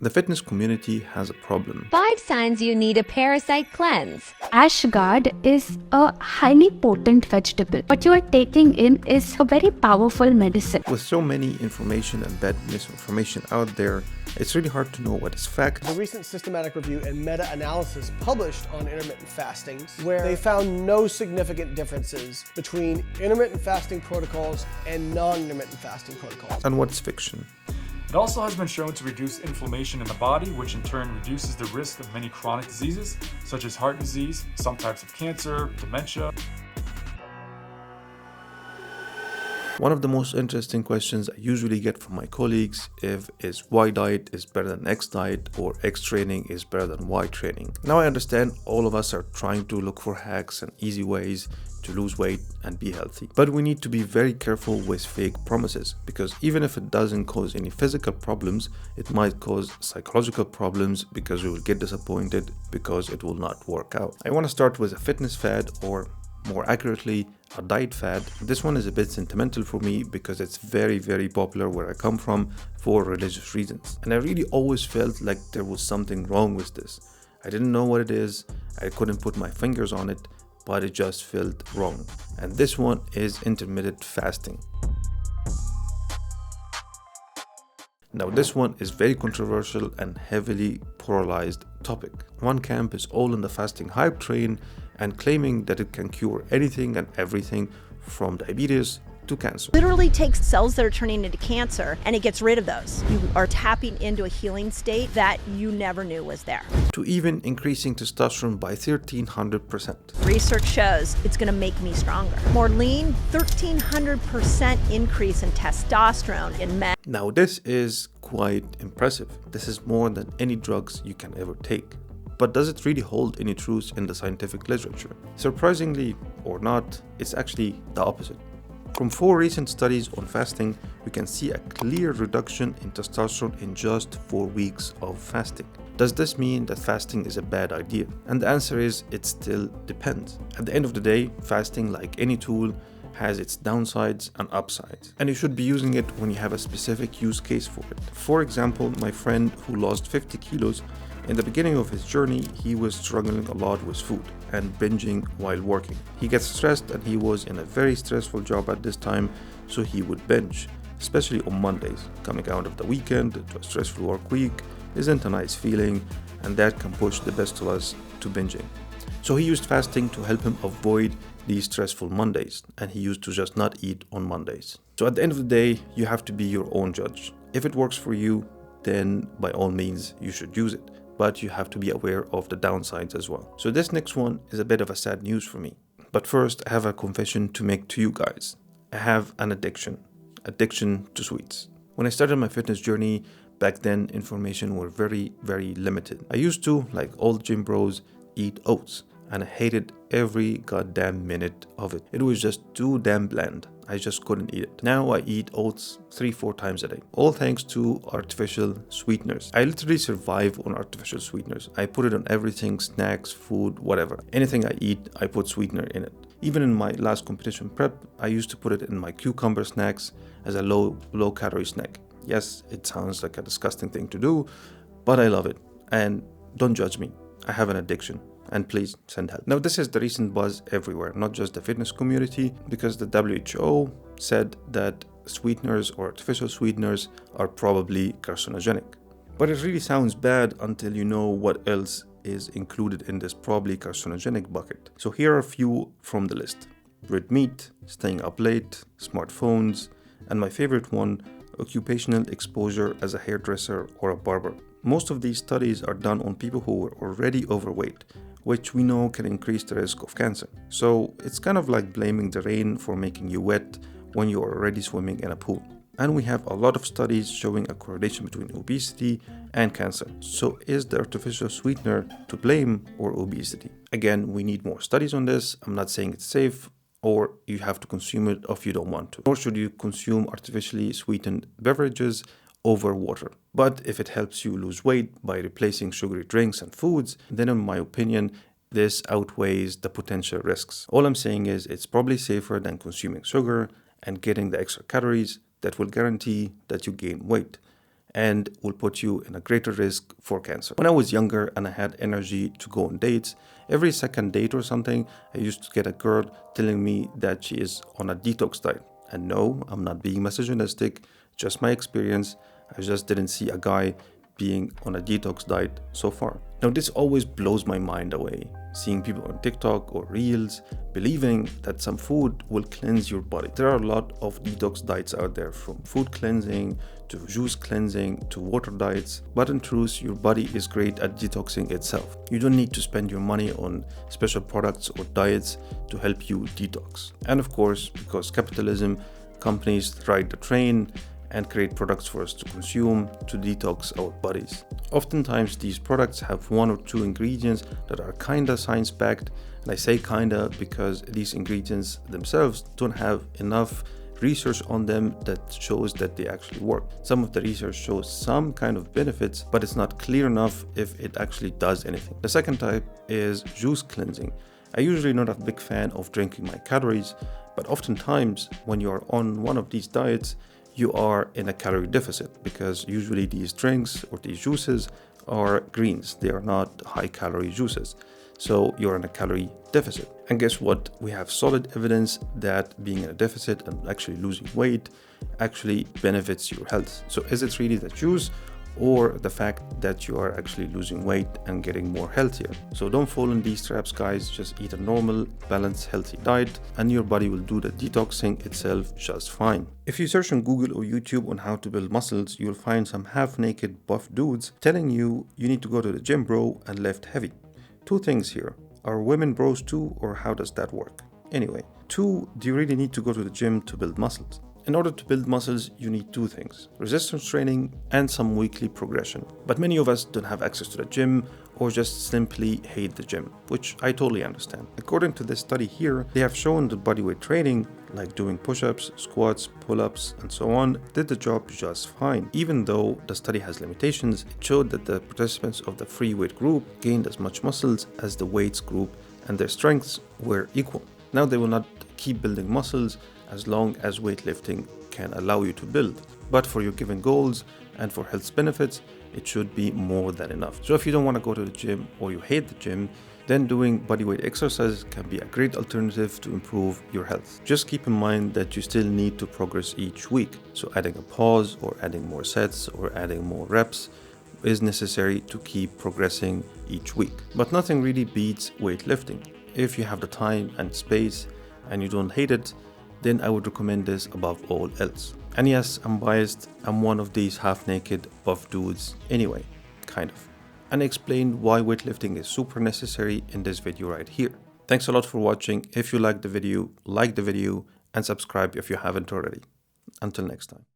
The fitness community has a problem. 5 signs you need a parasite cleanse. Ashgard is a highly potent vegetable. What you are taking in is a very powerful medicine. With so many information and bad misinformation out there, it's really hard to know what is fact. A recent systematic review and meta-analysis published on intermittent fasting, where they found no significant differences between intermittent fasting protocols and non-intermittent fasting protocols. And what's fiction. It also has been shown to reduce inflammation in the body, which in turn reduces the risk of many chronic diseases, such as heart disease, some types of cancer, dementia. One of the most interesting questions I usually get from my colleagues is Y diet is better than X diet, or X training is better than Y training. Now I understand all of us are trying to look for hacks and easy ways to lose weight and be healthy. But we need to be very careful with fake promises, because even if it doesn't cause any physical problems, it might cause psychological problems because we will get disappointed because it will not work out. I want to start with a fitness fad, or more accurately, a diet fad. This one is a bit sentimental for me because it's very, very popular where I come from for religious reasons. And I really always felt like there was something wrong with this. I didn't know what it is, I couldn't put my fingers on it, but it just felt wrong. And this one is intermittent fasting. Now this one is very controversial and heavily polarized topic. One camp is all in the fasting hype train and claiming that it can cure anything and everything from diabetes to cancer. Literally takes cells that are turning into cancer and it gets rid of those. You are tapping into a healing state that you never knew was there. To even increasing testosterone by 1300%. Research shows it's going to make me stronger. More lean, 1300% increase in testosterone in men. Now this is quite impressive. This is more than any drugs you can ever take. But does it really hold any truth in the scientific literature? Surprisingly or not, it's actually the opposite. From 4 recent studies on fasting, we can see a clear reduction in testosterone in just 4 weeks of fasting. Does this mean that fasting is a bad idea? And the answer is, it still depends. At the end of the day, fasting, like any tool, has its downsides and upsides. And you should be using it when you have a specific use case for it. For example, my friend who lost 50 kilos, in the beginning of his journey, he was struggling a lot with food and binging while working. He gets stressed and he was in a very stressful job at this time, so he would binge, especially on Mondays. Coming out of the weekend to a stressful work week isn't a nice feeling, and that can push the best of us to binging. So he used fasting to help him avoid these stressful Mondays, and he used to just not eat on Mondays. So at the end of the day, you have to be your own judge. If it works for you, then by all means you should use it. But you have to be aware of the downsides as well. So this next one is a bit of a sad news for me. But first, I have a confession to make to you guys. I have an addiction to sweets. When I started my fitness journey, back then information were very, very limited. I used to, like all gym bros, eat oats, and I hated every goddamn minute of it. It was just too damn bland. I just couldn't eat it. Now I eat oats 3-4 times a day, all thanks to artificial sweeteners. I literally survive on artificial sweeteners. I put it on everything, snacks, food, whatever. Anything I eat, I put sweetener in it. Even in my last competition prep, I used to put it in my cucumber snacks as a low calorie snack. Yes, it sounds like a disgusting thing to do, but I love it. And don't judge me. I have an addiction. And please send help. Now this is the recent buzz everywhere, not just the fitness community, because the WHO said that sweeteners or artificial sweeteners are probably carcinogenic. But it really sounds bad until you know what else is included in this probably carcinogenic bucket. So here are a few from the list: red meat, staying up late, smartphones, and my favorite one, occupational exposure as a hairdresser or a barber. Most of these studies are done on people who were already overweight, which we know can increase the risk of cancer. So it's kind of like blaming the rain for making you wet when you're already swimming in a pool. And we have a lot of studies showing a correlation between obesity and cancer. So is the artificial sweetener to blame, or obesity? Again, we need more studies on this. I'm not saying it's safe or you have to consume it if you don't want to. Nor should you consume artificially sweetened beverages over water. But if it helps you lose weight by replacing sugary drinks and foods, then in my opinion, this outweighs the potential risks. All I'm saying is it's probably safer than consuming sugar and getting the extra calories that will guarantee that you gain weight. and will put you in a greater risk for cancer. When I was younger and I had energy to go on dates, every second date or something, I used to get a girl telling me that she is on a detox diet. And no, I'm not being misogynistic, just my experience. I just didn't see a guy being on a detox diet so far. Now, this always blows my mind away, seeing people on TikTok or Reels believing that some food will cleanse your body. There are a lot of detox diets out there, from food cleansing to juice cleansing to water diets, but in truth, your body is great at detoxing itself. You don't need to spend your money on special products or diets to help you detox. And of course, because capitalism, companies ride the train and create products for us to consume to detox our bodies. Oftentimes these products have 1 or 2 ingredients that are kinda science-backed, and I say kinda because these ingredients themselves don't have enough research on them that shows that they actually work. Some of the research shows some kind of benefits, but it's not clear enough if it actually does anything. The second type is juice cleansing. I usually not a big fan of drinking my calories, but oftentimes when you're on one of these diets, you are in a calorie deficit, because usually these drinks or these juices are greens. They are not high calorie juices. So you're in a calorie deficit. And guess what? We have solid evidence that being in a deficit and actually losing weight actually benefits your health. So is it really the juice or the fact that you are actually losing weight and getting more healthier? So don't fall in these traps, guys. Just eat a normal, balanced, healthy diet and your body will do the detoxing itself just fine. If you search on Google or YouTube on how to build muscles, you'll find some half-naked buff dudes telling you need to go to the gym, bro, and lift heavy. 2 things here. Are women bros too, or how does that work? Anyway, 2, do you really need to go to the gym to build muscles? In order to build muscles, you need 2 things: resistance training and some weekly progression. But many of us don't have access to the gym or just simply hate the gym, which I totally understand. According to this study here, they have shown that bodyweight training, like doing push-ups, squats, pull-ups, and so on, did the job just fine. Even though the study has limitations, it showed that the participants of the free weight group gained as much muscles as the weights group and their strengths were equal. Now they will not keep building muscles as long as weightlifting can allow you to build. But for your given goals and for health benefits, it should be more than enough. So if you don't want to go to the gym or you hate the gym, then doing bodyweight exercises can be a great alternative to improve your health. Just keep in mind that you still need to progress each week. So adding a pause or adding more sets or adding more reps is necessary to keep progressing each week. But nothing really beats weightlifting. If you have the time and space and you don't hate it, then I would recommend this above all else. And yes, I'm biased. I'm one of these half-naked buff dudes anyway, kind of. And I explained why weightlifting is super necessary in this video right here. Thanks a lot for watching. If you liked the video, like the video and subscribe if you haven't already. Until next time.